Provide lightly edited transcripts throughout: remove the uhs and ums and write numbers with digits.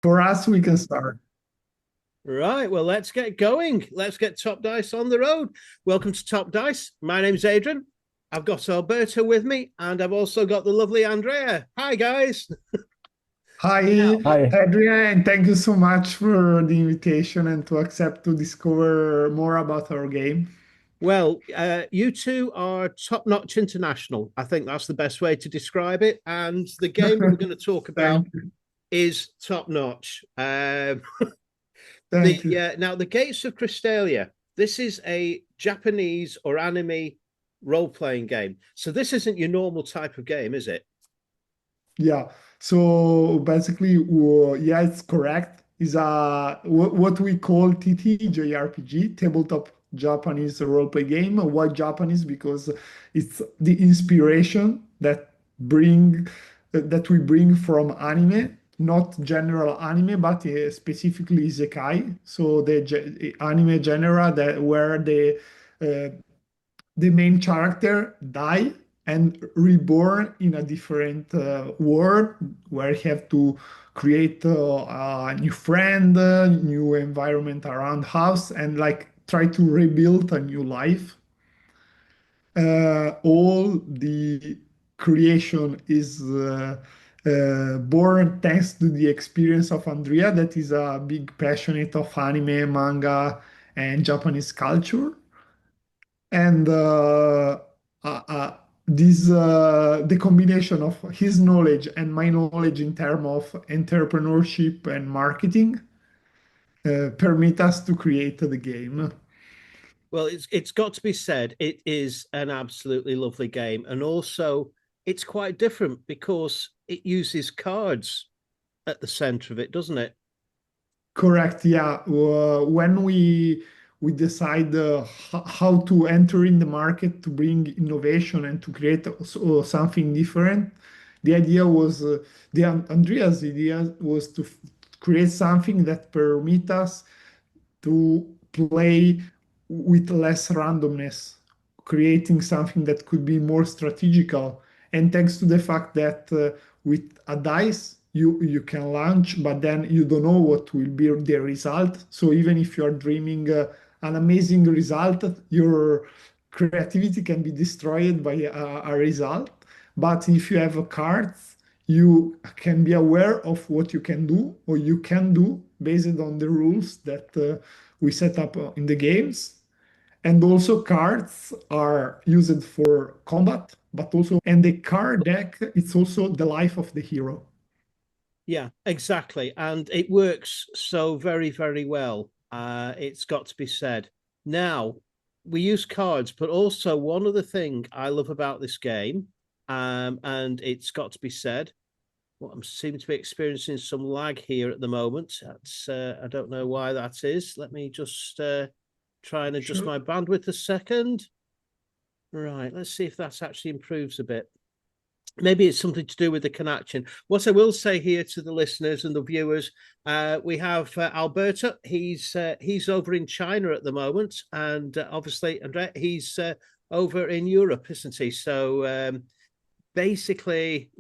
For us, we can start. Right, well, let's get going. Let's get Top Dice on the road. Welcome to Top Dice. My name's Adrian. I've got Alberto with me, and I've also got the lovely Andrea. Hi, guys. Hi, Now, Hi. Adrian, and thank you so much for the invitation and to accept to discover more about our game. you two are top-notch international. I think that's the best way to describe it. And the game that we're going to talk about Thank you. is top-notch. Thank you. Now the Gates of Krystalia. This is a Japanese or anime role-playing game. So this isn't your normal type of game, is it? Yeah. So basically, yeah, it's correct. Is what we call TTJRPG, tabletop Japanese role play game. Why Japanese? Because it's the inspiration that we bring from anime, not general anime, but specifically isekai. So the anime genre that where uh, the main character die and reborn in a different world where he have to create a new friend, new environment around house, and like try to rebuild a new life. All the creation is born thanks to the experience of Andrea, that is a big passionate of anime, manga, and Japanese culture. And this the combination of his knowledge and my knowledge in terms of entrepreneurship and marketing permit us to create the game. Well, it's got to be said, it is an absolutely lovely game, and also it's quite different because it uses cards at the center of it, doesn't it? Correct. Yeah. When we decide how to enter in the market to bring innovation and to create something different, the idea was the Andrea's idea was to create something that permit us to play with less randomness, creating something that could be more strategical. And thanks to the fact that with a dice, you can launch, but then you don't know what will be the result. So even if you're dreaming an amazing result, your creativity can be destroyed by a result. But if you have a cards, you can be aware of what you can do or you can do based on the rules that we set up in the games. And also cards are used for combat, but also, and the card deck, it's also the life of the hero. Yeah, exactly. And it works so very, very well. It's got to be said. Now, we use cards, but also one other thing I love about this game, and it's got to be said, well, I'm seeming to be experiencing some lag here at the moment. That's I don't know why that is. Let me just try and adjust Sure. my bandwidth a second. Right, let's see if that actually improves a bit. Maybe it's something to do with the connection. What I will say here to the listeners and the viewers, we have Alberto. He's over in China at the moment, and obviously, Andrea, he's over in Europe, isn't he? Basically,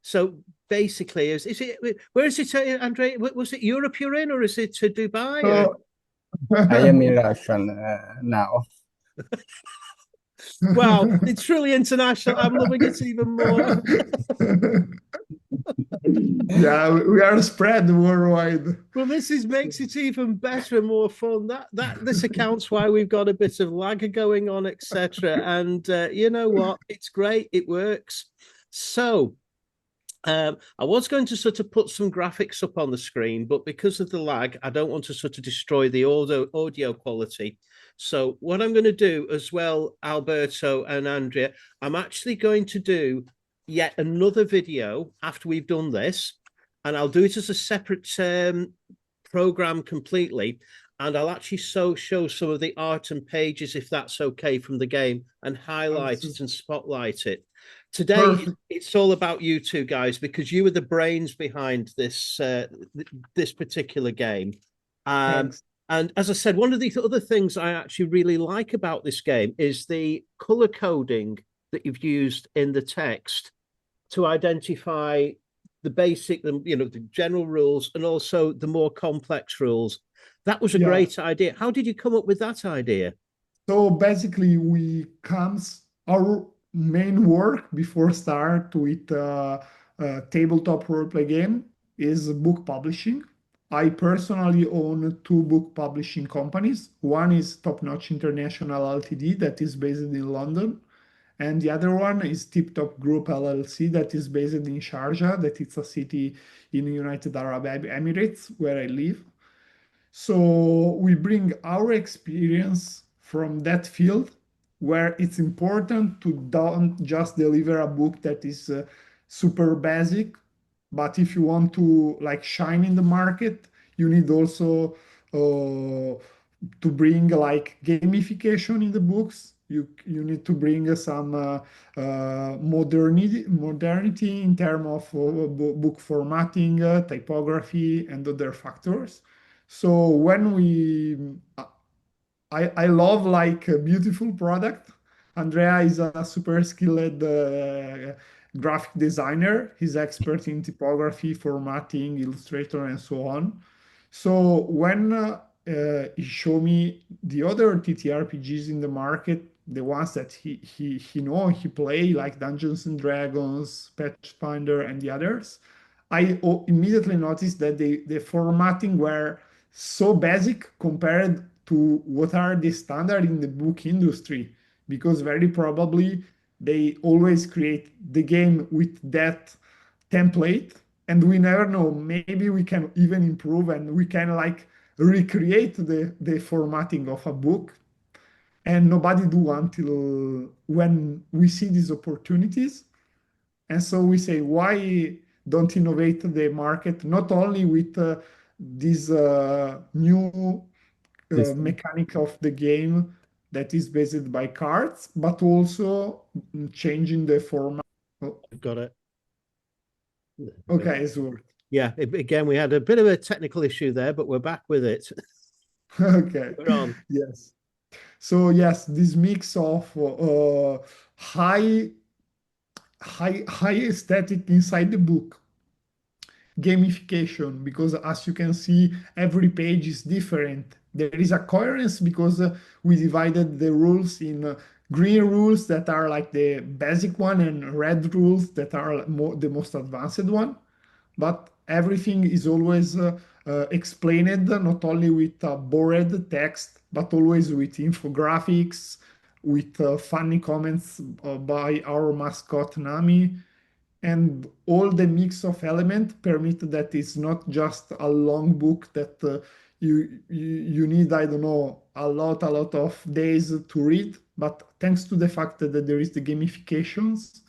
so basically, is it where is it, Andrea? Was it Europe you're in, or is it to Dubai? So, I am in Russian now. Wow, it's truly international. I'm loving it even more. yeah, we are spread worldwide. Well, makes it even better and more fun. That this accounts why we've got a bit of lag going on, etc. And you know what? It's great. It works. So I was going to sort of put some graphics up on the screen, but because of the lag, I don't want to sort of destroy the audio quality. So what I'm going to do as well, Alberto and Andrea, I'm actually going to do yet another video after we've done this, and I'll do it as a separate program completely. And I'll actually show some of the art and pages, if that's okay, from the game and highlight it and spotlight it. Today, Perfect. it's all about you two guys because you were the brains behind this particular game. Um, Thanks. and as I said, one of the other things I actually really like about this game is the color coding that you've used in the text to identify the basic, the general rules, and also the more complex rules. That was a great idea. How did you come up with that idea? So basically, our main work before start with tabletop roleplay game is book publishing. I personally own two book publishing companies. One is Top Notch International Ltd that is based in London, and the other one is Tip Top Group LLC that is based in Sharjah, that it's a city in the United Arab Emirates where I live. So we bring our experience from that field where it's important to don't just deliver a book that is super basic, but if you want to like shine in the market, you need also to bring like gamification in the books. You need to bring some modernity in terms of book formatting, typography, and other factors. So when I love like a beautiful product. Andrea is a super skilled graphic designer. He's expert in typography, formatting, Illustrator, and so on. So when he showed me the other TTRPGs in the market, the ones that he play like Dungeons and Dragons, Pathfinder, and the others, I immediately noticed that the formatting were so basic compared to what are the standard in the book industry, because very probably they always create the game with that template, and we never know, maybe we can even improve and we can like recreate the formatting of a book, and nobody do until when we see these opportunities. And so we say, why don't innovate the market, not only with this new mechanic of the game that is based by cards, but also changing the format. I've got it. Okay, so yeah, again, we had a bit of a technical issue there, but we're back with it. okay, we're on. Yes. So yes, this mix of high aesthetic inside the book, gamification, because as you can see, every page is different. There is a coherence because we divided the rules in green rules that are like the basic one and red rules that are the most advanced one. But everything is always explained not only with bored text, but always with infographics, with funny comments by our mascot Nami, and all the mix of element permit that it's not just a long book that you need, I don't know, a lot of days to read, but thanks to the fact that there is the gamifications,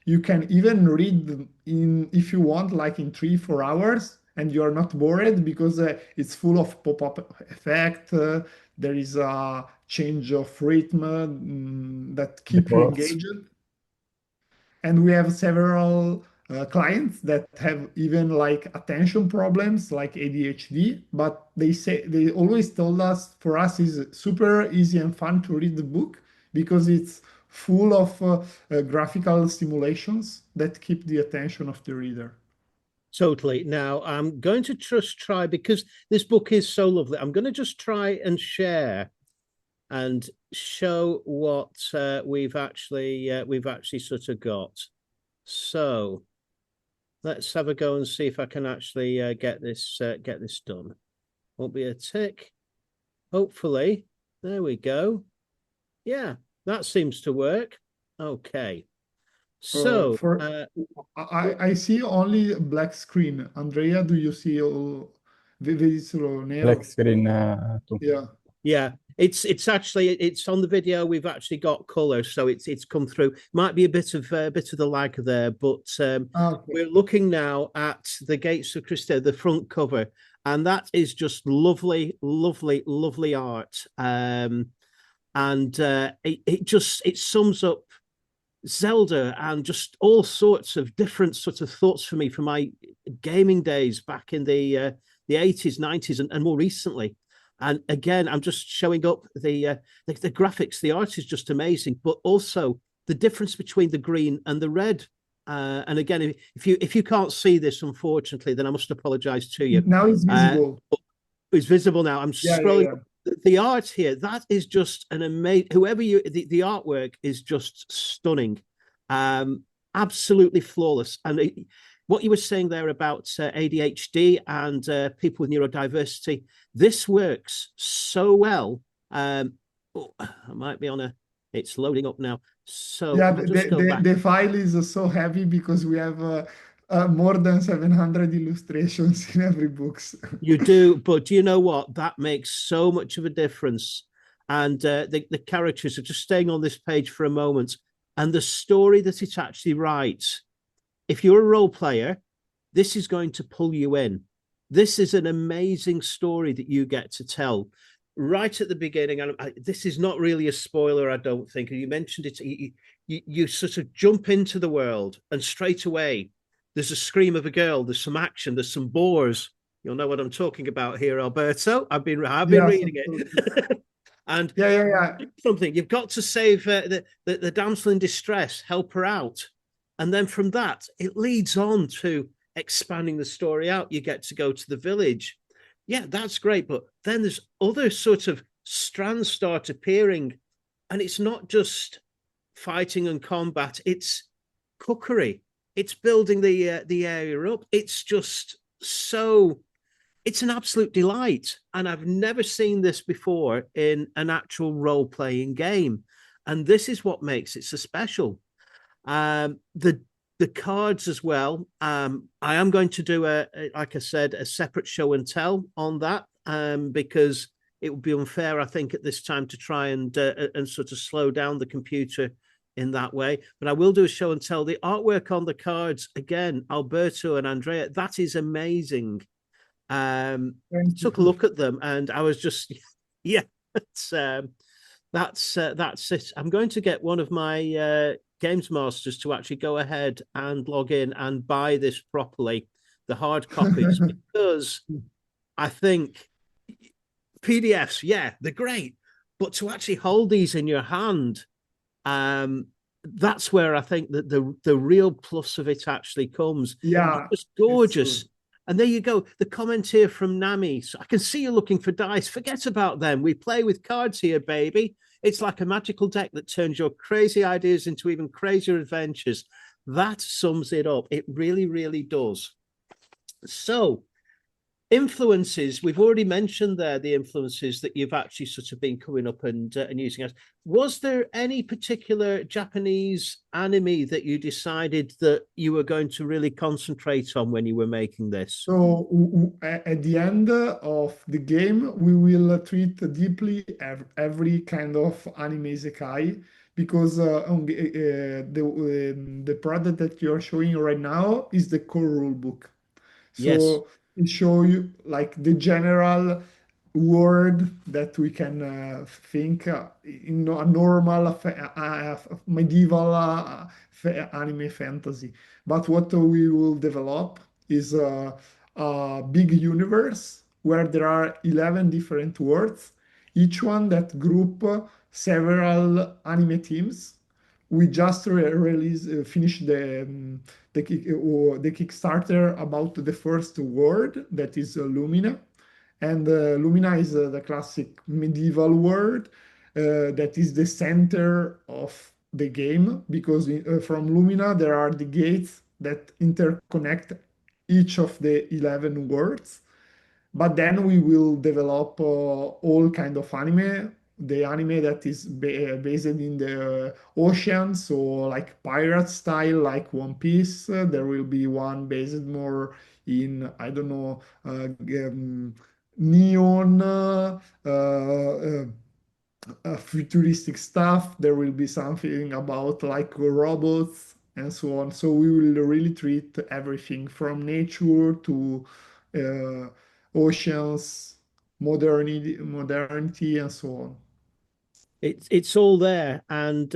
you can even read in, if you want, like in 3-4 hours, and you are not bored because it's full of pop-up effect. There is a change of rhythm that keep you engaged. And we have several clients that have even like attention problems like ADHD, but they always told us, for us is super easy and fun to read the book because it's full of graphical simulations that keep the attention of the reader. Totally. Now, I'm going to just try, because this book is so lovely, I'm going to just try and share and show what we've actually sort of got. So let's have a go and see if I can actually get this done. Won't be a tick. Hopefully. There we go. Yeah, that seems to work. Okay. So I see only black screen. Andrea, do you see black screen too? Yeah. Yeah, it's actually it's on the video. We've actually got color, so it's come through. Might be a bit of the lag there, but we're looking now at the Gates of Krystalia, the front cover, and that is just lovely, lovely, lovely art. And it sums up Zelda and just all sorts of different sort of thoughts for me from my gaming days back in the 80s, 90s, and more recently. And again, I'm just showing up the graphics. The art is just amazing, but also the difference between the green and the red And again, if you can't see this, unfortunately, then I must apologize to you. Now it's visible. It's visible now. I'm scrolling. The art here, that is just an amazing. The artwork is just stunning, absolutely flawless. And what you were saying there about ADHD and people with neurodiversity, this works so well. I might be on a. It's loading up now. So Yeah, I'll just go back. the file is so heavy because we have more than 700 illustrations in every book. You do, but do you know what? That makes so much of a difference. And the characters are just staying on this page for a moment. And the story that it actually writes, if you're a role player, this is going to pull you in. This is an amazing story that you get to tell right at the beginning. And this is not really a spoiler, I don't think. You mentioned it. You sort of jump into the world, and straight away, there's a scream of a girl. There's some action. There's some boars. You'll know what I'm talking about here, Alberto. I've been reading it. And something you've got to save the damsel in distress, help her out, and then from that it leads on to expanding the story out. You get to go to the village. Yeah, that's great, but then there's other sort of strands start appearing, and it's not just fighting and combat. It's cookery. It's building the area up. It's just so. It's an absolute delight. And I've never seen this before in an actual role-playing game. And this is what makes it so special. The cards as well. I am going to do, like I said, a separate show and tell on that because it would be unfair, I think, at this time to try and sort of slow down the computer in that way. But I will do a show and tell. The artwork on the cards, again, Alberto and Andrea, that is amazing. Took a look at them and I was just, yeah, that's it. I'm going to get one of my games masters to actually go ahead and log in and buy this properly, the hard copies, because I think PDFs, yeah, they're great, but to actually hold these in your hand, that's where I think that the real plus of it actually comes. Yeah, it's just gorgeous. And there you go. The comment here from Nami. So I can see you looking for dice. Forget about them. We play with cards here, baby. It's like a magical deck that turns your crazy ideas into even crazier adventures. That sums it up. It really, really does. So, influences. We've already mentioned there the influences that you've actually sort of been coming up and using. Was there any particular Japanese anime that you decided that you were going to really concentrate on when you were making this? So at the end of the game, we will treat deeply every kind of anime isekai because the product that you're showing right now is the core rule book. So yes. It show you like the general word that we can think in a normal medieval anime fantasy. But what we will develop is a big universe where there are 11 different words, each one that group several anime themes. We just finished the Kickstarter about the first word that is Lumina. And Lumina is the classic medieval word that is the center of the game because from Lumina there are the gates that interconnect each of the 11 words. But then we will develop all kind of anime. The anime that is based in the ocean, so like pirate style, like One Piece. There will be one based more in, I don't know, neon, futuristic stuff. There will be something about like robots and so on. So we will really treat everything from nature to oceans, modernity, and so on. It's all there, and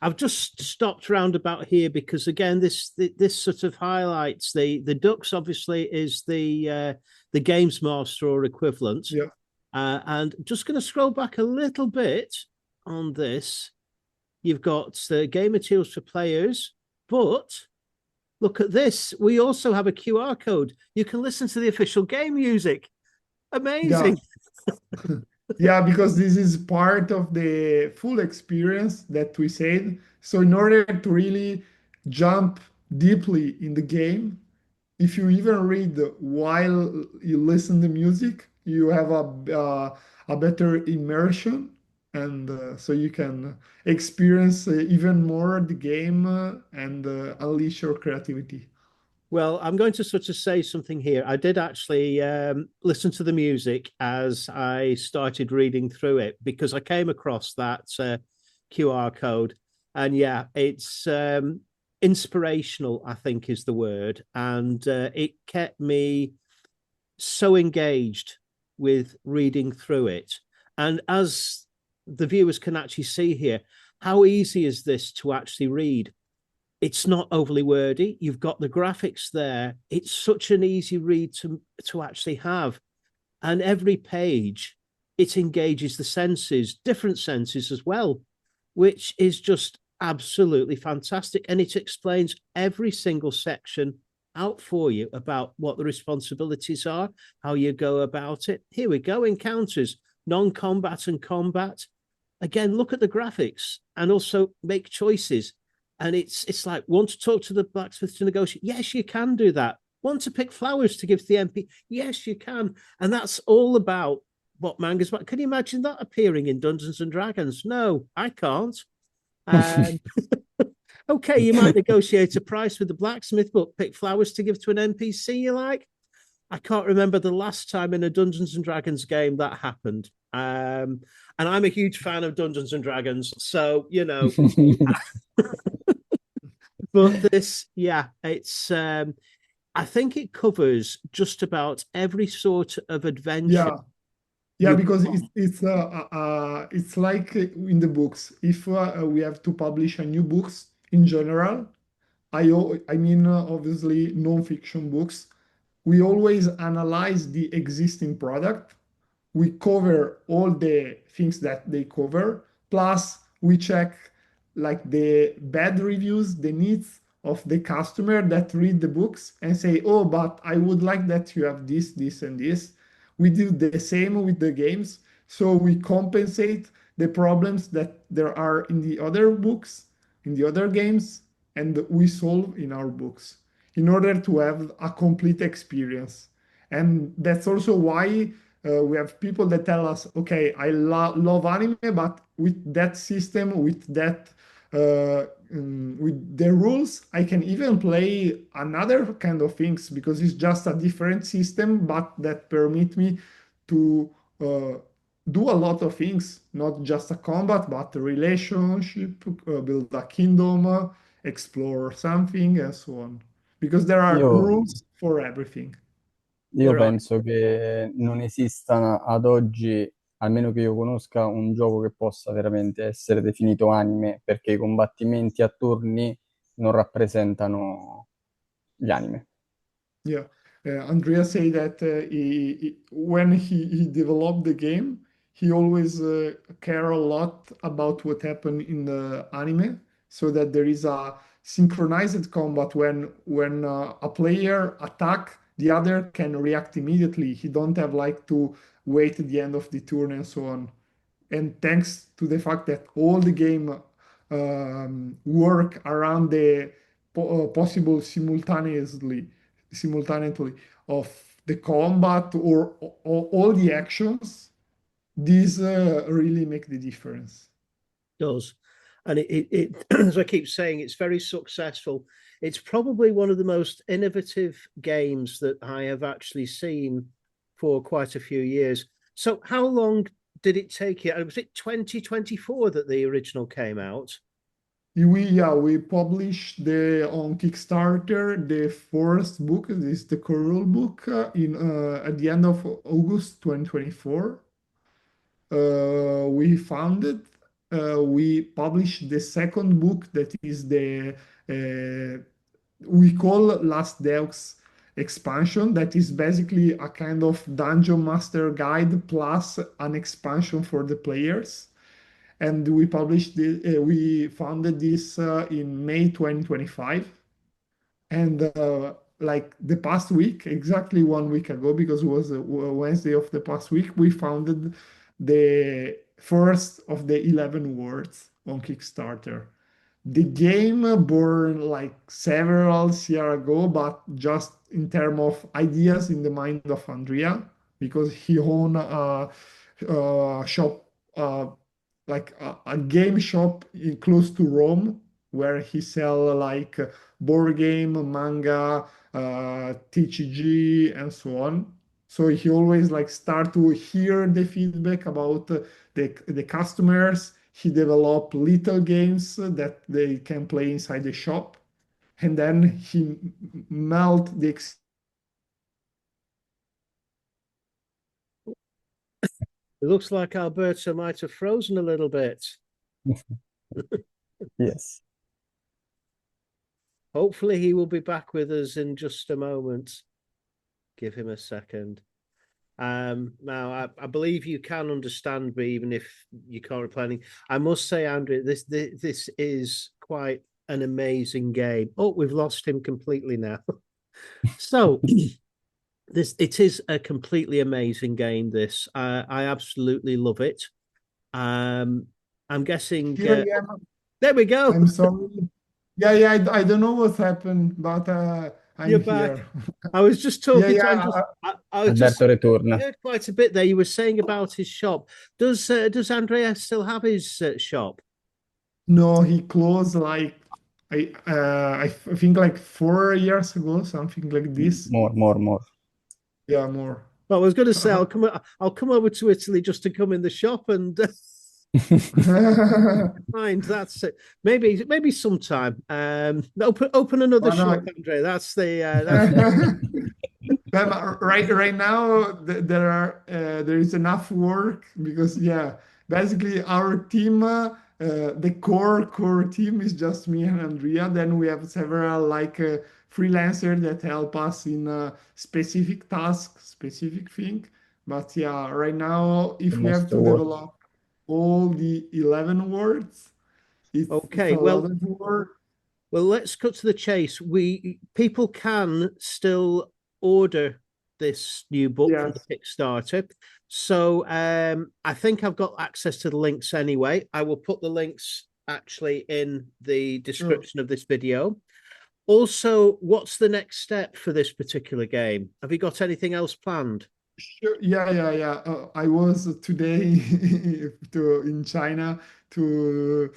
I've just stopped round about here because again, this sort of highlights the ducks. Obviously, is the games master or equivalent. Yeah. And just going to scroll back a little bit on this. You've got the game materials for players, but look at this. We also have a QR code. You can listen to the official game music. Yeah, Amazing. yeah, because this is part of the full experience that we said. So in order to really jump deeply in the game, if you even read while you listen to music, you have a better immersion, and so you can experience even more the game and unleash your creativity. Well, I'm going to sort of say something here. I did actually listen to the music as I started reading through it because I came across that QR code. And yeah, it's inspirational, I think is the word. And it kept me so engaged with reading through it. And as the viewers can actually see here, how easy is this to actually read? It's not overly wordy. You've got the graphics there. It's such an easy read to actually have. And every page, it engages the senses, different senses as well, which is just absolutely fantastic. And it explains every single section out for you about what the responsibilities are, how you go about it. Here we go, encounters, non-combat and combat. Again, look at the graphics and also make choices. And it's like, want to talk to the blacksmith to negotiate? Yes, you can do that. Want to pick flowers to give to the MP? Yes, you can. And that's all about what manga's about. Can you imagine that appearing in Dungeons and Dragons? No, I can't. Okay, you might negotiate a price with the blacksmith, but pick flowers to give to an NPC you like. I can't remember the last time in a Dungeons and Dragons game that happened. And I'm a huge fan of Dungeons and Dragons, so you know. But this, yeah, it's. I think it covers just about every sort of adventure. Yeah, yeah, because it's like in the books. If we have to publish a new books in general, I mean obviously non-fiction books, we always analyze the existing product. We cover all the things that they cover, plus we check like the bad reviews, the needs of the customer that read the books and say, oh, but I would like that you have this, this, and this. We do the same with the games. So we compensate the problems that there are in the other books, in the other games, and we solve in our books in order to have a complete experience. And that's also why we have people that tell us, okay, I love anime, but with that system, with the rules, I can even play another kind of things because it's just a different system, but that permit me to do a lot of things, not just a combat, but a relationship, build a kingdom, explore something, and so on. Because there are Io, rules for everything. io You're right. penso che non esista ad oggi, almeno che io conosca, un gioco che possa veramente essere definito anime, perché i combattimenti a turni non rappresentano gli anime. Yeah, Andrea say that when he developed the game, he always care a lot about what happened in the anime, so that there is a synchronized combat when a player attack, the other can react immediately. He don't have like to wait at the end of the turn and so on. And thanks to the fact that all the game work around the possible simultaneously of the combat or all the actions, these really make the difference. Does. And as I keep saying, it's very successful. It's probably one of the most innovative games that I have actually seen for quite a few years. So how long did it take you? Was it 2024 that the original came out? We published the on Kickstarter the first book. This is the Coral book in at the end of August 2024. We founded. We published the second book that is the we call Last Deux expansion. That is basically a kind of dungeon master guide plus an expansion for the players. And we founded this in May 2025. And like the past week, exactly 1 week ago, because it was Wednesday of the past week, we founded the first of the 11 words on Kickstarter. The game born like several years ago, but just in terms of ideas in the mind of Andrea, because he owned a shop, like a game shop close to Rome, where he sell like board game, manga, TCG, and so on. So he always like start to hear the feedback about the customers. He developed little games that they can play inside the shop, and then he melt the It looks like Alberto might have frozen a little bit. Yes. Hopefully he will be back with us in just a moment. Give him a second. Now I believe you can understand me even if you can't reply anything. I must say, Andrea, this is quite an amazing game. Oh, we've lost him completely now. So it is a completely amazing game. This I absolutely love it. I'm guessing here I am. there we go. I'm sorry. Yeah, yeah, I don't know what happened, but You're I'm back. here. I was just Yeah, talking to him. yeah. I was just Alberto ritorna. heard quite a bit there. You were saying about his shop. Does Andrea still have his shop? No, he closed like I think like 4 years ago, something like this. More. Yeah, more. Well, I was going to say I'll come over to Italy just to come in the shop and find that's it. Maybe sometime. Open another Oh, no. shop, Andrea. That's the But right now there is enough work because yeah, basically our team, the core team is just me and Andrea. Then we have several like freelancers that help us in specific tasks, specific thing. But yeah, right now if we have Most to work. develop all the 11 words, it's Okay. a lot of work. Well, let's cut to the chase. People can still order this new book from the Yes. Kickstarter. So I think I've got access to the links anyway. I will put the links actually in the Sure. description of this video. Also, what's the next step for this particular game? Have you got anything else planned? Sure. Yeah. I was today in China to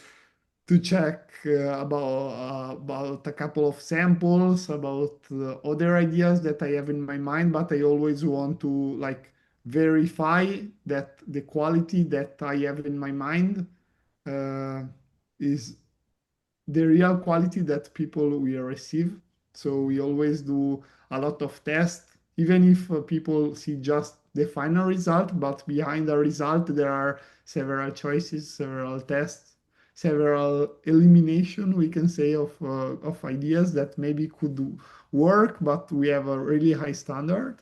check about a couple of samples, about other ideas that I have in my mind, but I always want to like verify that the quality that I have in my mind uh, is the real quality that people will receive. So we always do a lot of tests, even if people see just the final result, but behind the result, there are several choices, several tests, several elimination, we can say, of ideas that maybe could work, but we have a really high standard.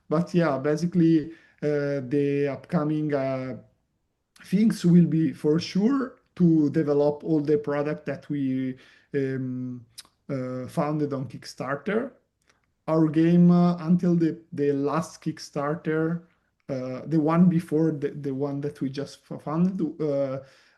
But yeah, basically, the upcoming things will be for sure to develop all the product that we um, founded on Kickstarter. Our game until the last Kickstarter, the one before the one that we just founded,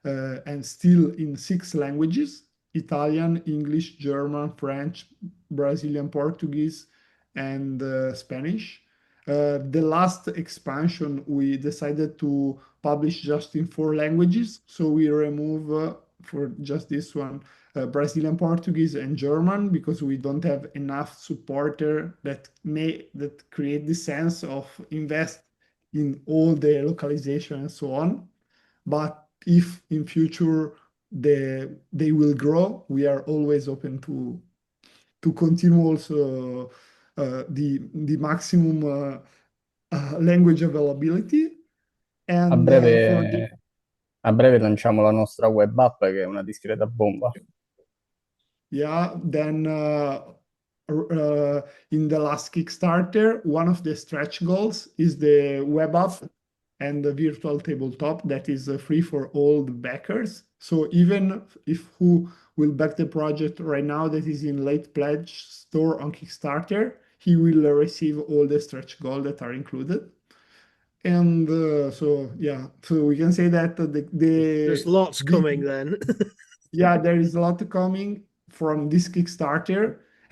and still in 6 languages: Italian, English, German, French, Brazilian, Portuguese, and Spanish. The last expansion, we decided to publish just in 4 languages. So we remove for just this one Brazilian Portuguese and German because we don't have enough supporter that create the sense of invest in all the localization and so on. But if in future they will grow, we are always open to continue also the maximum language availability. A And for the breve, a breve lanciamo la nostra web app che è una discreta bomba. Yeah, then in the last Kickstarter, one of the stretch goals is the web app and the virtual tabletop that is free for all the backers. So even if who will back the project right now that is in late pledge store on Kickstarter, he will receive all the stretch goals that are included. And so yeah, so we can say that there's lots coming then. yeah, there is a lot coming from this Kickstarter.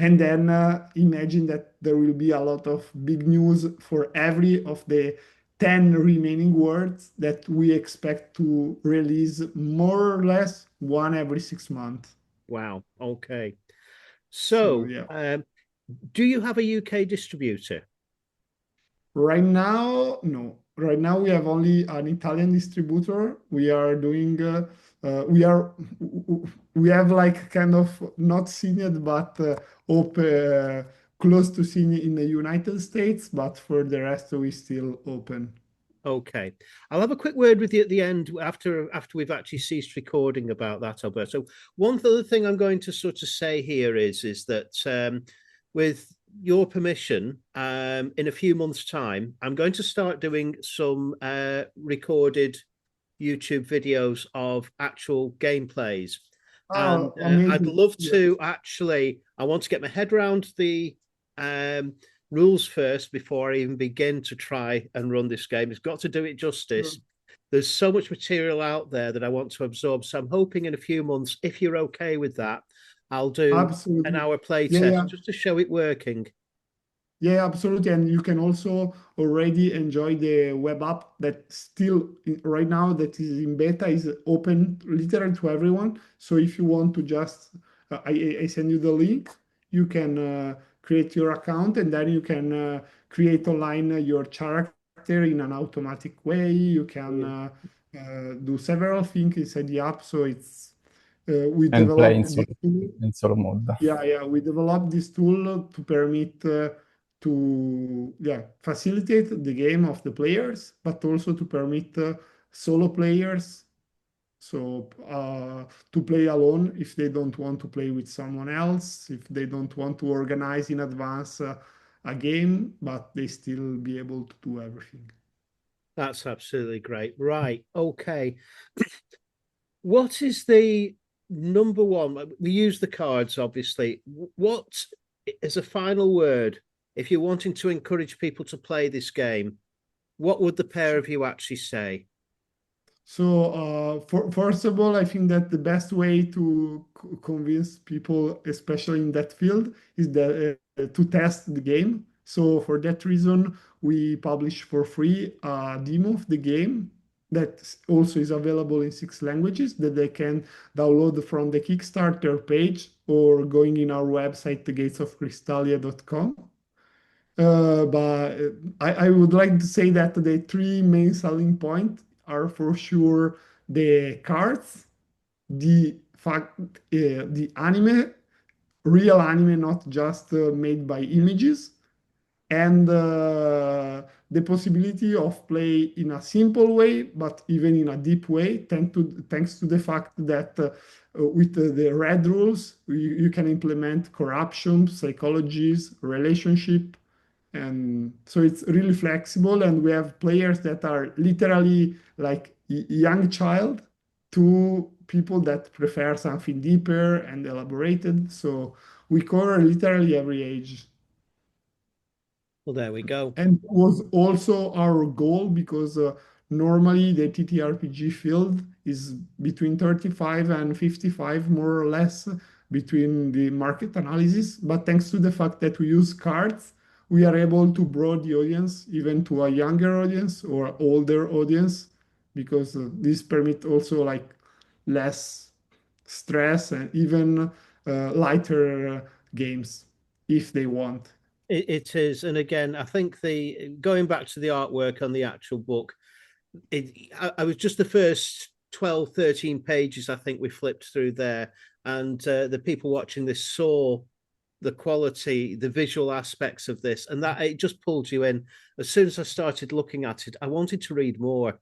And then imagine that there will be a lot of big news for every of the 10 remaining words that we expect to release more or less one every 6 months. Wow. Okay. So So, yeah. do you have a UK distributor? Right now, no. Right now we have only an Italian distributor. We are doing we have like kind of not seen it, but close to seeing it in the United States. But for the rest, we still open. Okay, I'll have a quick word with you at the end after we've actually ceased recording about that, Alberto. One other thing I'm going to sort of say here is that with your permission, in a few months' time, I'm going to start doing some recorded YouTube videos of actual gameplays. And I'd love to actually, I want to get my head around the rules first before I even begin to try and run this game. It's got to do it justice. Sure. There's so much material out there that I want to absorb. So I'm hoping in a few months, if you're okay with that, I'll do an hour play test just to show it working. Yeah, absolutely. And you can also already enjoy the web app that still right now that is in beta is open literally to everyone. So if you want to just, I send you the link, you can create your account and then you can create online your character in an automatic way. You can do several things inside the app. So it's, we developed this tool. In solo mode. Yeah, we developed this tool to permit to facilitate the game of the players, but also to permit solo players to play alone if they don't want to play with someone else, if they don't want to organize in advance a game, but they still be able to do everything. That's absolutely great. Right. Okay. What is the number one? We use the cards, obviously. What is a final word? If you're wanting to encourage people to play this game, what would the pair of you actually say? So, first of all, I think that the best way to convince people, especially in that field, is that to test the game. So, for that reason, we publish for free a demo of the game that also is available in 6 languages that they can download from the Kickstarter page or going in our website, gatesofkrystalia.com. But I would like to say that the 3 main selling points are for sure the cards, the fact, the anime, real anime, not just made by images, and the possibility of play in a simple way, but even in a deep way, thanks to the fact that with the red rules, you can implement corruption, psychologies, relationship, and so it's really flexible. And we have players that are literally like young child to people that prefer something deeper and elaborated. So we cover literally every age. Well, there we go. And was also our goal because normally the TTRPG field is between 35 and 55, more or less, between the market analysis. But thanks to the fact that we use cards, we are able to broaden the audience even to a younger audience or older audience, because this permit also like less stress and even lighter games if they want. It is, and again, I think going back to the artwork on the actual book, I was just the first 12, 13 pages I think we flipped through there, and the people watching this saw the quality, the visual aspects of this, and that it just pulled you in. As soon as I started looking at it, I wanted to read more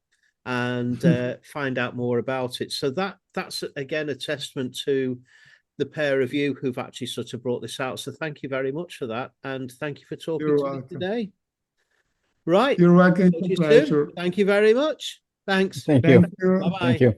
and find out more about it. So that's again a testament to the pair of you who've actually sort of brought this out. So thank you very much for that, and thank you for talking to me today. Right, you're welcome. It's a pleasure. Thank you very much. Thanks. Thank you. Bye-bye. Thank you.